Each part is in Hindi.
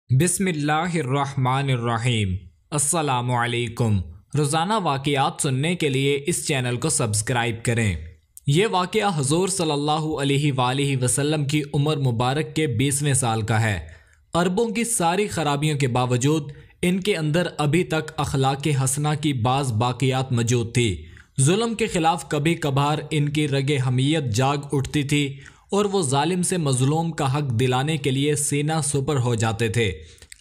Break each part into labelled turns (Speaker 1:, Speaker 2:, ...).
Speaker 1: बिस्मिल्लाहिर्रहमानिर्रहीम। अस्सलामुअलैकुम। रोज़ाना वाक़ियात सुनने के लिए इस चैनल को सब्सक्राइब करें। ये वाक़या हुज़ूर सल्लल्लाहु अलैहि वसल्लम की उम्र मुबारक के 20वें साल का है। अरबों की सारी खराबियों के बावजूद इनके अंदर अभी तक अखलाक़ हसना की बाज़ बाक़ियात मौजूद थी। जुल्म के ख़िलाफ़ कभी कभार इनकी रगे हमीयत जाग उठती थी और वो जालिम से मज़लूम का हक दिलाने के लिए सीना सुपर हो जाते थे।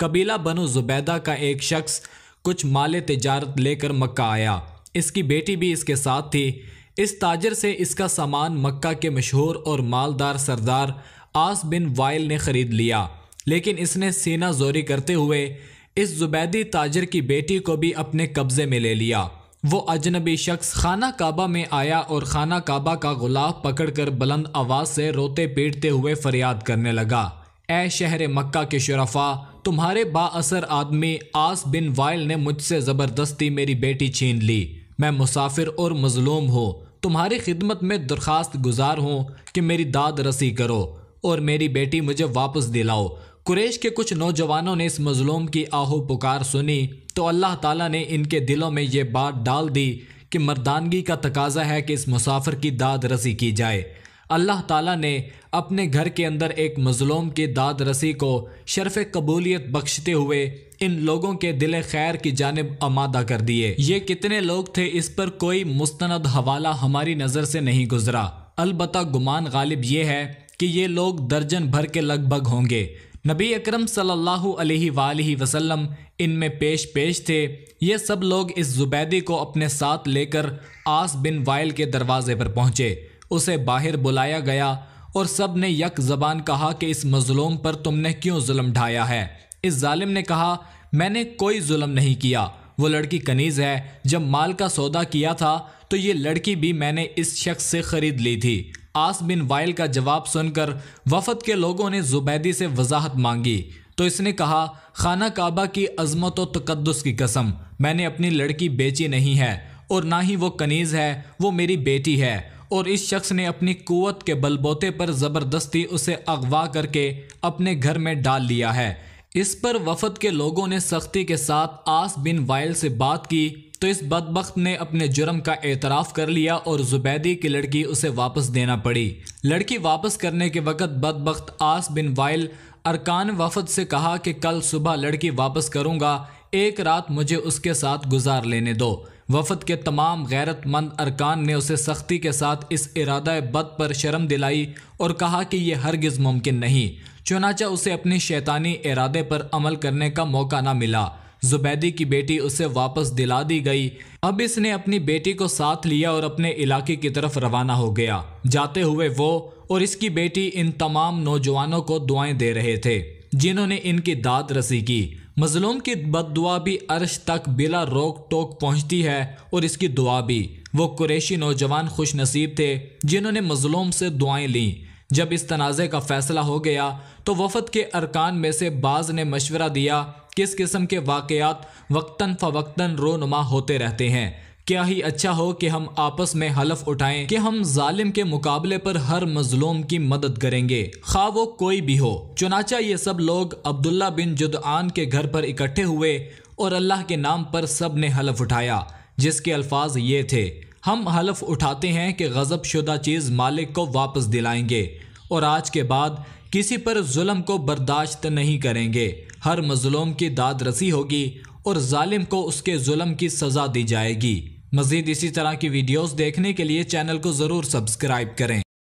Speaker 1: कबीला बनु जुबैदा का एक शख्स कुछ माले तिजारत लेकर मक्का आया। इसकी बेटी भी इसके साथ थी। इस ताजर से इसका सामान मक्का के मशहूर और मालदार सरदार आस बिन वाइल ने ख़रीद लिया, लेकिन इसने सीना जोरी करते हुए इस जुबैदी ताजर की बेटी को भी अपने कब्ज़े में ले लिया। वो अजनबी शख्स खाना काबा में आया और खाना काबा का गुलाफ पकड़कर बुलंद आवाज़ से रोते पीटते हुए फरियाद करने लगा, ए शहर मक्का के शुरफा, तुम्हारे बाअसर आदमी आस बिन वाइल ने मुझसे ज़बरदस्ती मेरी बेटी छीन ली। मैं मुसाफिर और मजलूम हूँ, तुम्हारी खिदमत में दरख्वास्त गुजार हूँ कि मेरी दाद रसी करो और मेरी बेटी मुझे वापस दिलाओ। कुरैश के कुछ नौजवानों ने इस मजलूम की आहू पुकार सुनी तो अल्लाह ताला ने इनके दिलों में ये बात डाल दी कि मर्दानगी का तकाजा है कि इस मुसाफिर की दाद रसी की जाए। अल्लाह ताला ने अपने घर के अंदर एक मजलूम की दाद रसी को शर्फ़ कबूलियत बख्शते हुए इन लोगों के दिल खैर की जानिब आमादा कर दिए। ये कितने लोग थे, इस पर कोई मुस्तनद हवाला हमारी नज़र से नहीं गुजरा। अलबत्ता गुमान गालिब ये है कि ये लोग दर्जन भर के लगभग होंगे। नबी अकरम सल्लल्लाहु अलैहि वसल्लम इनमें पेश थे। ये सब लोग इस जुबैदी को अपने साथ लेकर आस बिन वाइल के दरवाजे पर पहुँचे। उसे बाहर बुलाया गया और सब ने यक ज़बान कहा कि इस मजलूम पर तुमने क्यों जुल्म ढाया है। इस जालिम ने कहा, मैंने कोई जुल्म नहीं किया, वो लड़की कनीज़ है। जब माल का सौदा किया था तो ये लड़की भी मैंने इस शख्स से ख़रीद ली थी। आस बिन वाइल का जवाब सुनकर वफद के लोगों ने जुबैदी से वजाहत मांगी तो इसने कहा, खाना काबा की अजमत व तकद्दुस की कसम, मैंने अपनी लड़की बेची नहीं है और ना ही वो कनीज़ है, वो मेरी बेटी है। और इस शख्स ने अपनी कुव्वत के बलबोते पर ज़बरदस्ती उसे अगवा करके अपने घर में डाल लिया है। इस पर वफद के लोगों ने सख्ती के साथ आस बिन वाइल से बात की तो इस बदबख्त ने अपने जुर्म का एतराफ़ कर लिया और जुबैदी की लड़की उसे वापस देना पड़ी। लड़की वापस करने के वक़्त बदबख्त आस बिन वाइल अरकान वफद से कहा कि कल सुबह लड़की वापस करूँगा, एक रात मुझे उसके साथ गुजार लेने दो। वफद के तमाम गैरतमंद अरकान ने उसे सख्ती के साथ इस इरादा बद पर शर्म दिलाई और कहा कि यह हरगिज़ मुमकिन नहीं। चुनाचा उसे अपने शैतानी इरादे पर अमल करने का मौका न मिला। जुबैदी की बेटी उसे वापस दिला दी गई। अब इसने अपनी बेटी को साथ लिया और अपने इलाके की तरफ रवाना हो गया। जाते हुए वो और इसकी बेटी इन तमाम नौजवानों को दुआएं दे रहे थे जिन्होंने इनकी दाद रसी की। मजलूम की बद्दुआ भी अर्श तक बिला रोक टोक पहुंचती है और इसकी दुआ भी। वो कुरैशी नौजवान खुश नसीब थे जिन्होंने मजलूम से दुआएं लीं। जब इस तनाज़े का फैसला हो गया तो वफद के अरकान में से बाज़ ने मशवरा दिया कि इस किस्म के वाक़यात वक्तन फ़वक्तन रोनुमा होते रहते हैं। क्या ही अच्छा हो कि हम आपस में हलफ उठाएं कि हम जालिम के मुकाबले पर हर मजलूम की मदद करेंगे, खा वो कोई भी हो। चुनाचा ये सब लोग अब्दुल्ला बिन जुदआन के घर पर इकट्ठे हुए और अल्लाह के नाम पर सब ने हलफ उठाया, जिसके अल्फाज ये थे, हम हलफ उठाते हैं कि गज़ब शुदा चीज़ मालिक को वापस दिलाएंगे और आज के बाद किसी पर जुल्म को बर्दाश्त नहीं करेंगे। हर मजलूम की दाद रसी होगी और जालिम को उसके जुल्म की सज़ा दी जाएगी। मज़ीद इसी तरह की वीडियोस देखने के लिए चैनल को ज़रूर सब्सक्राइब करें।